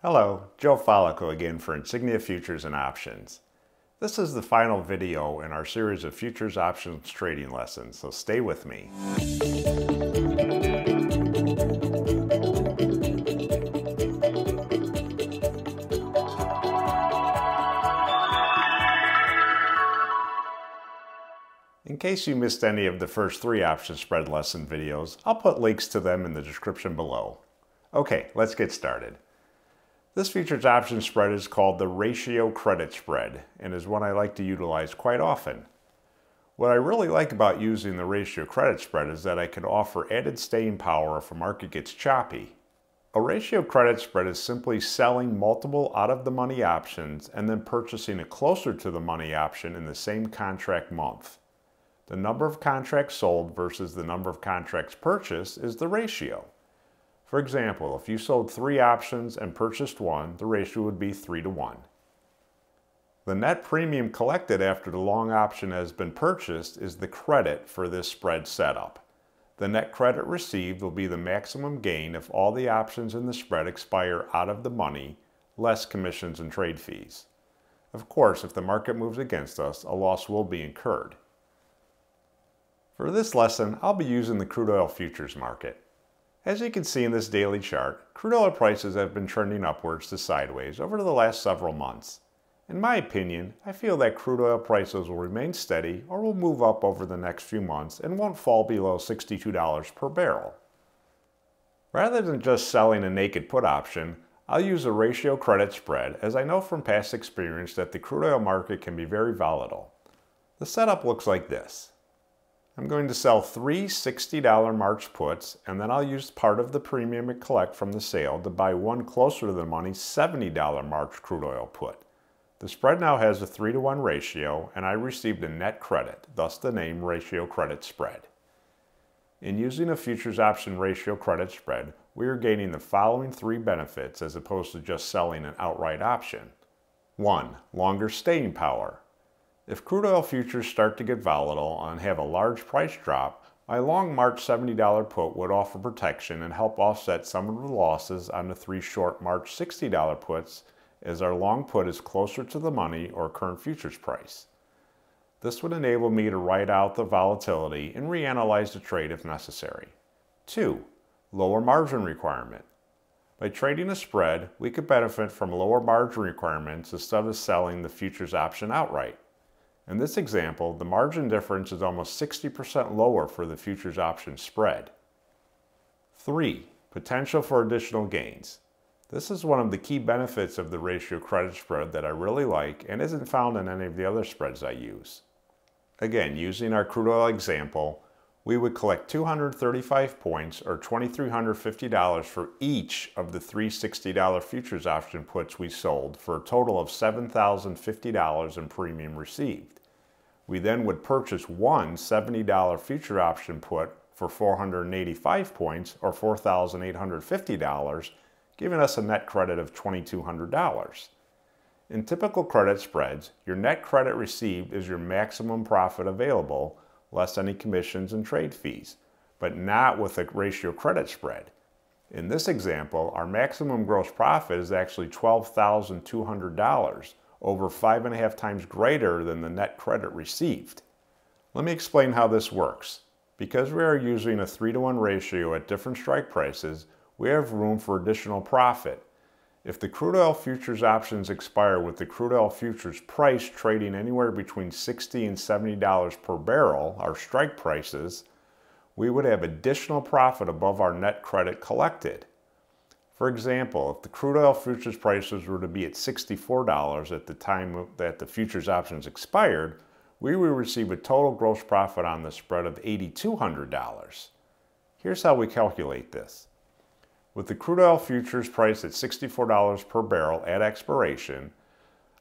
Hello, Joe Follico again for Insignia Futures and Options. This is the final video in our series of futures options trading lessons, so stay with me. In case you missed any of the first three option spread lesson videos, I'll put links to them in the description below. Okay, let's get started. This futures option spread is called the ratio credit spread and is one I like to utilize quite often. What I really like about using the ratio credit spread is that I can offer added staying power if a market gets choppy. A ratio credit spread is simply selling multiple out-of-the-money options and then purchasing a closer to the money option in the same contract month. The number of contracts sold versus the number of contracts purchased is the ratio. For example, if you sold 3 options and purchased 1, the ratio would be 3:1. The net premium collected after the long option has been purchased is the credit for this spread setup. The net credit received will be the maximum gain if all the options in the spread expire out of the money, less commissions and trade fees. Of course, if the market moves against us, a loss will be incurred. For this lesson, I'll be using the crude oil futures market. As you can see in this daily chart, crude oil prices have been trending upwards to sideways over the last several months. In my opinion, I feel that crude oil prices will remain steady or will move up over the next few months and won't fall below $62 per barrel. Rather than just selling a naked put option, I'll use a ratio credit spread as I know from past experience that the crude oil market can be very volatile. The setup looks like this. I'm going to sell 3 $60 March puts, and then I'll use part of the premium I collect from the sale to buy one closer to the money $70 March crude oil put. The spread now has a 3:1 ratio, and I received a net credit, thus the name ratio credit spread. In using a futures option ratio credit spread, we are gaining the following 3 benefits as opposed to just selling an outright option. 1. Longer staying power. If crude oil futures start to get volatile and have a large price drop, my long March $70 put would offer protection and help offset some of the losses on the 3 short March $60 puts as our long put is closer to the money or current futures price. This would enable me to ride out the volatility and reanalyze the trade if necessary. 2. Lower margin requirement. By trading a spread, we could benefit from lower margin requirements instead of selling the futures option outright. In this example, the margin difference is almost 60% lower for the futures option spread. 3. Potential for additional gains. This is one of the key benefits of the ratio credit spread that I really like and isn't found in any of the other spreads I use. Again, using our crude oil example, we would collect 235 points or $2,350 for each of the 3 $60 futures option puts we sold for a total of $7,050 in premium received. We then would purchase one $70 future option put for 485 points or $4,850, giving us a net credit of $2,200. In typical credit spreads, your net credit received is your maximum profit available, less any commissions and trade fees, but not with a ratio credit spread. In this example, our maximum gross profit is actually $12,200, over 5.5 times greater than the net credit received. Let me explain how this works. Because we are using a 3:1 ratio at different strike prices, we have room for additional profit. If the crude oil futures options expire with the crude oil futures price trading anywhere between $60 and $70 per barrel, our strike prices, we would have additional profit above our net credit collected. For example, if the crude oil futures prices were to be at $64 at the time that the futures options expired, we would receive a total gross profit on the spread of $8,200. Here's how we calculate this. With the crude oil futures price at $64 per barrel at expiration,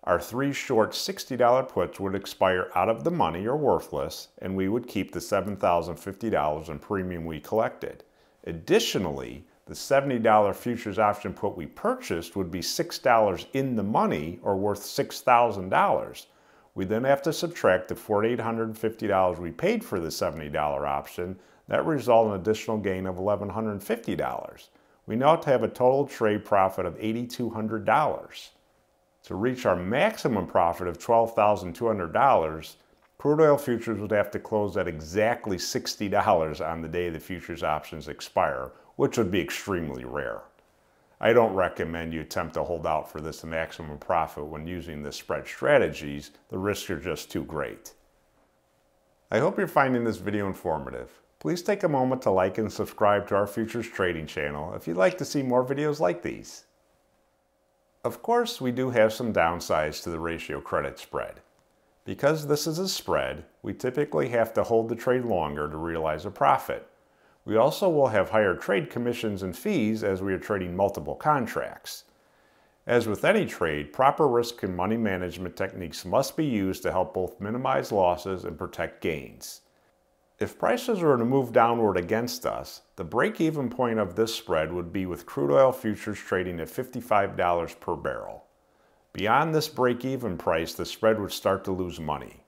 our 3 short $60 puts would expire out of the money or worthless, and we would keep the $7,050 in premium we collected. Additionally, the $70 futures option put we purchased would be $6 in the money or worth $6,000. We then have to subtract the $4,850 we paid for the $70 option. That results in an additional gain of $1,150. we now have a total trade profit of $8,200. To reach our maximum profit of $12,200, crude oil futures would have to close at exactly $60 on the day the futures options expire, which would be extremely rare. I don't recommend you attempt to hold out for this maximum profit when using the spread strategies. The risks are just too great. I hope you're finding this video informative. Please take a moment to like and subscribe to our futures trading channel if you'd like to see more videos like these. Of course, we do have some downsides to the ratio credit spread. Because this is a spread, we typically have to hold the trade longer to realize a profit. We also will have higher trade commissions and fees as we are trading multiple contracts. As with any trade, proper risk and money management techniques must be used to help both minimize losses and protect gains. If prices were to move downward against us, the break-even point of this spread would be with crude oil futures trading at $55 per barrel. Beyond this break-even price, the spread would start to lose money.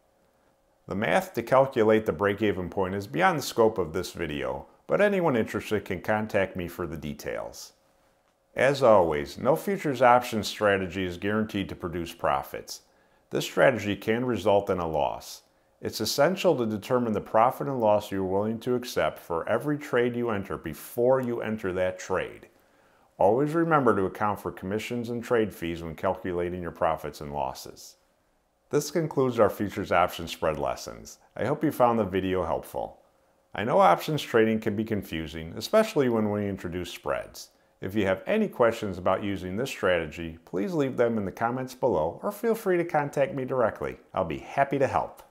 The math to calculate the break-even point is beyond the scope of this video, but anyone interested can contact me for the details. As always, no futures options strategy is guaranteed to produce profits. This strategy can result in a loss. It's essential to determine the profit and loss you're willing to accept for every trade you enter before you enter that trade. Always remember to account for commissions and trade fees when calculating your profits and losses. This concludes our futures options spread lessons. I hope you found the video helpful. I know options trading can be confusing, especially when we introduce spreads. If you have any questions about using this strategy, please leave them in the comments below or feel free to contact me directly. I'll be happy to help.